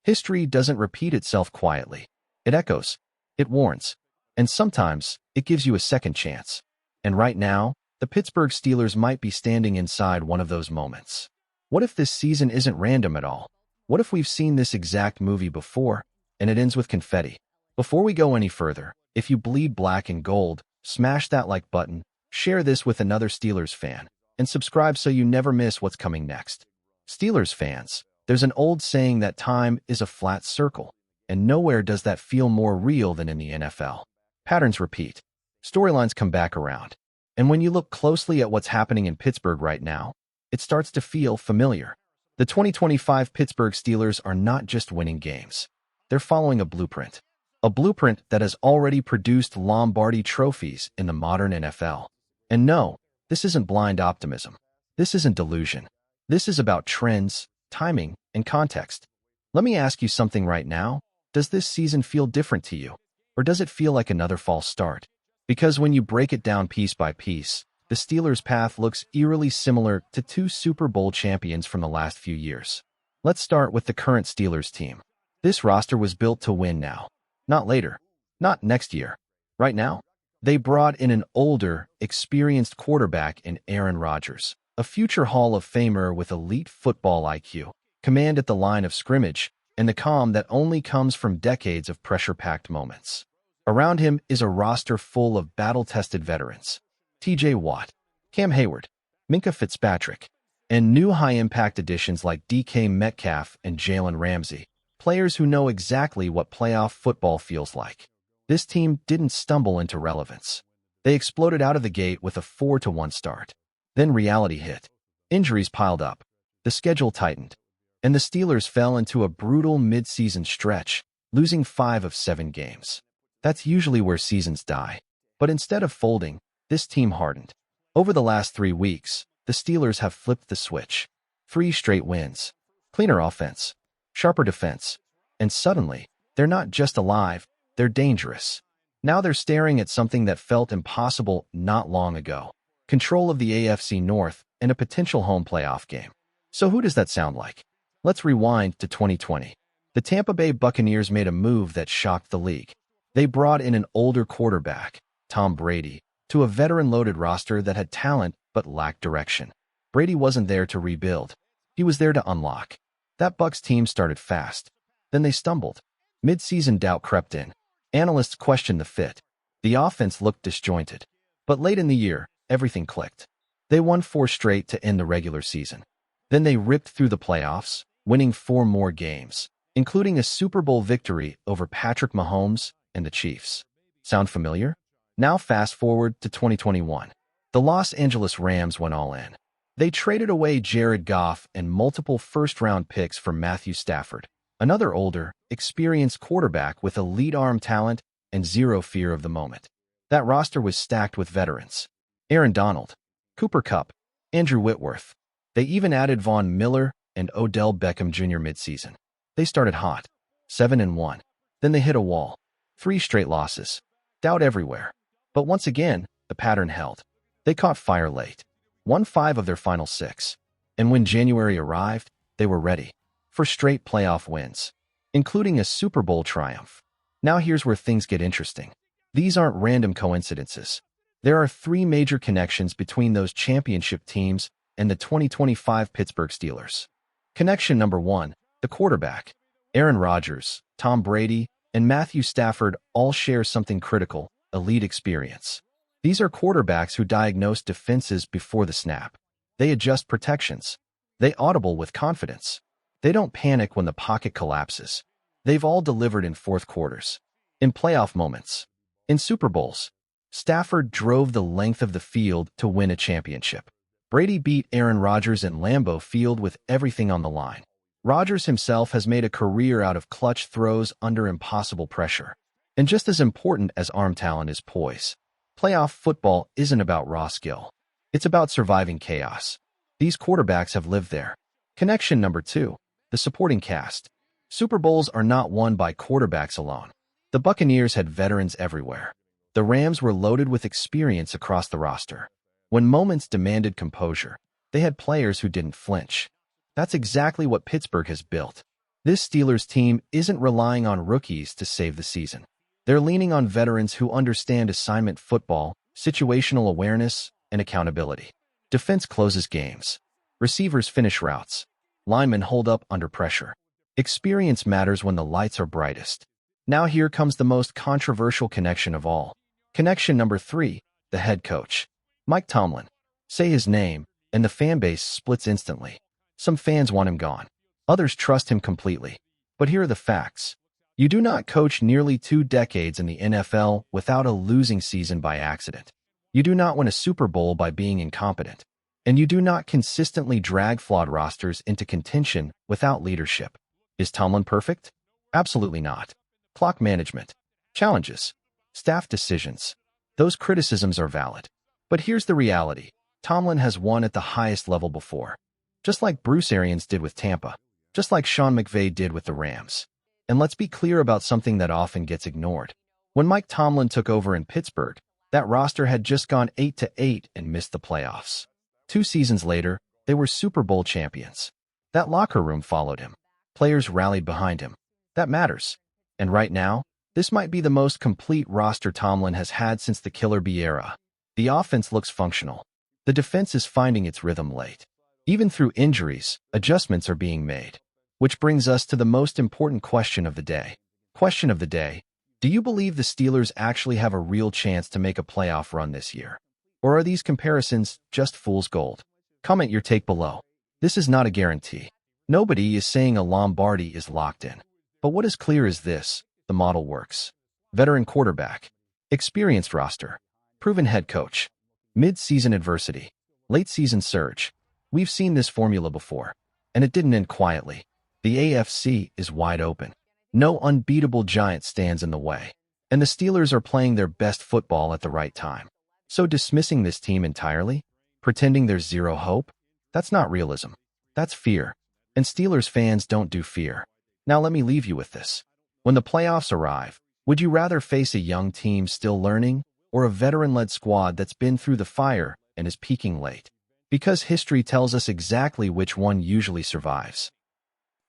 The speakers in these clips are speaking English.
History doesn't repeat itself quietly. It echoes, it warns, and sometimes it gives you a second chance. And right now, the Pittsburgh Steelers might be standing inside one of those moments. What if this season isn't random at all? What if we've seen this exact movie before, and it ends with confetti? Before we go any further, if you bleed black and gold, smash that like button, share this with another Steelers fan, and subscribe so you never miss what's coming next. Steelers fans, there's an old saying that time is a flat circle, and nowhere does that feel more real than in the NFL. Patterns repeat. Storylines come back around. And when you look closely at what's happening in Pittsburgh right now, it starts to feel familiar. The 2025 Pittsburgh Steelers are not just winning games. They're following a blueprint that has already produced Lombardi trophies in the modern NFL. And no, this isn't blind optimism. This isn't delusion. This is about trends, timing, and context. Let me ask you something right now. Does this season feel different to you? Or does it feel like another false start? Because when you break it down piece by piece, the Steelers' path looks eerily similar to two Super Bowl champions from the last few years. Let's start with the current Steelers team. This roster was built to win now, not later, not next year. Right now, they brought in an older, experienced quarterback in Aaron Rodgers, a future Hall of Famer with elite football IQ, command at the line of scrimmage, and the calm that only comes from decades of pressure-packed moments. Around him is a roster full of battle-tested veterans. T.J. Watt, Cam Hayward, Minkah Fitzpatrick, and new high-impact additions like DK Metcalf and Jalen Ramsey, players who know exactly what playoff football feels like. This team didn't stumble into relevance. They exploded out of the gate with a 4-1 start. Then reality hit. Injuries piled up. The schedule tightened. And the Steelers fell into a brutal mid-season stretch, losing 5 of 7 games. That's usually where seasons die. But instead of folding, this team hardened. Over the last 3 weeks, the Steelers have flipped the switch. 3 straight wins. Cleaner offense. Sharper defense. And suddenly, they're not just alive, they're dangerous. Now they're staring at something that felt impossible not long ago. Control of the AFC North and a potential home playoff game. So who does that sound like? Let's rewind to 2020. The Tampa Bay Buccaneers made a move that shocked the league. They brought in an older quarterback, Tom Brady, to a veteran-loaded roster that had talent but lacked direction. Brady wasn't there to rebuild. He was there to unlock. That Bucs team started fast. Then they stumbled. Mid-season doubt crept in. Analysts questioned the fit. The offense looked disjointed. But late in the year, everything clicked. They won 4 straight to end the regular season. Then they ripped through the playoffs, winning 4 more games, including a Super Bowl victory over Patrick Mahomes and the Chiefs. Sound familiar? Now fast forward to 2021. The Los Angeles Rams went all in. They traded away Jared Goff and multiple first-round picks for Matthew Stafford, another older, experienced quarterback with elite arm talent and zero fear of the moment. That roster was stacked with veterans. Aaron Donald, Cooper Kupp, Andrew Whitworth. They even added Von Miller and Odell Beckham Jr. midseason. They started hot, 7-1. Then they hit a wall. 3 straight losses. Doubt everywhere. But once again, the pattern held. They caught fire late. Won 5 of their final 6. And when January arrived, they were ready for straight playoff wins, including a Super Bowl triumph. Now here's where things get interesting. These aren't random coincidences. There are 3 major connections between those championship teams and the 2025 Pittsburgh Steelers. Connection number 1, the quarterback. Aaron Rodgers, Tom Brady, and Matthew Stafford all share something critical: elite experience. These are quarterbacks who diagnose defenses before the snap. They adjust protections. They audible with confidence. They don't panic when the pocket collapses. They've all delivered in fourth quarters, in playoff moments, in Super Bowls. Stafford drove the length of the field to win a championship. Brady beat Aaron Rodgers at Lambeau Field with everything on the line. Rodgers himself has made a career out of clutch throws under impossible pressure. And just as important as arm talent is poise, playoff football isn't about raw skill. It's about surviving chaos. These quarterbacks have lived there. Connection number 2, the supporting cast. Super Bowls are not won by quarterbacks alone. The Buccaneers had veterans everywhere. The Rams were loaded with experience across the roster. When moments demanded composure, they had players who didn't flinch. That's exactly what Pittsburgh has built. This Steelers team isn't relying on rookies to save the season. They're leaning on veterans who understand assignment football, situational awareness, and accountability. Defense closes games. Receivers finish routes. Linemen hold up under pressure. Experience matters when the lights are brightest. Now here comes the most controversial connection of all. Connection number 3, the head coach. Mike Tomlin. Say his name, and the fan base splits instantly. Some fans want him gone. Others trust him completely. But here are the facts. You do not coach nearly 2 decades in the NFL without a losing season by accident. You do not win a Super Bowl by being incompetent. And you do not consistently drag flawed rosters into contention without leadership. Is Tomlin perfect? Absolutely not. Clock management. Challenges. Staff decisions. Those criticisms are valid. But here's the reality. Tomlin has won at the highest level before. Just like Bruce Arians did with Tampa. Just like Sean McVay did with the Rams. And let's be clear about something that often gets ignored. When Mike Tomlin took over in Pittsburgh, that roster had just gone 8-8 and missed the playoffs. 2 seasons later, they were Super Bowl champions. That locker room followed him. Players rallied behind him. That matters. And right now, this might be the most complete roster Tomlin has had since the Killer Bee era. The offense looks functional. The defense is finding its rhythm late. Even through injuries, adjustments are being made. Which brings us to the most important question of the day. Question of the day. Do you believe the Steelers actually have a real chance to make a playoff run this year? Or are these comparisons just fool's gold? Comment your take below. This is not a guarantee. Nobody is saying a Lombardi is locked in. But what is clear is this: the model works. Veteran quarterback. Experienced roster. Proven head coach. Mid-season adversity. Late-season surge. We've seen this formula before. And it didn't end quietly. The AFC is wide open. No unbeatable giant stands in the way. And the Steelers are playing their best football at the right time. So dismissing this team entirely? Pretending there's zero hope? That's not realism. That's fear. And Steelers fans don't do fear. Now let me leave you with this. When the playoffs arrive, would you rather face a young team still learning, or a veteran-led squad that's been through the fire and is peaking late? Because history tells us exactly which one usually survives.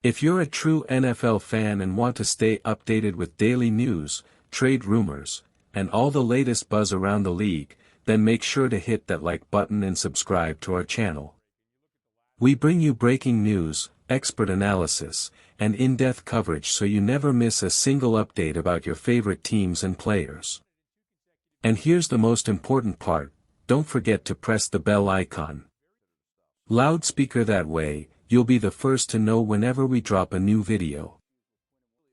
If you're a true NFL fan and want to stay updated with daily news, trade rumors, and all the latest buzz around the league, then make sure to hit that like button and subscribe to our channel. We bring you breaking news, expert analysis, and in-depth coverage so you never miss a single update about your favorite teams and players. And here's the most important part: don't forget to press the bell icon. Loudspeaker, that way, you'll be the first to know whenever we drop a new video.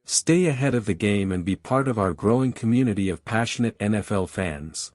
Stay ahead of the game and be part of our growing community of passionate NFL fans.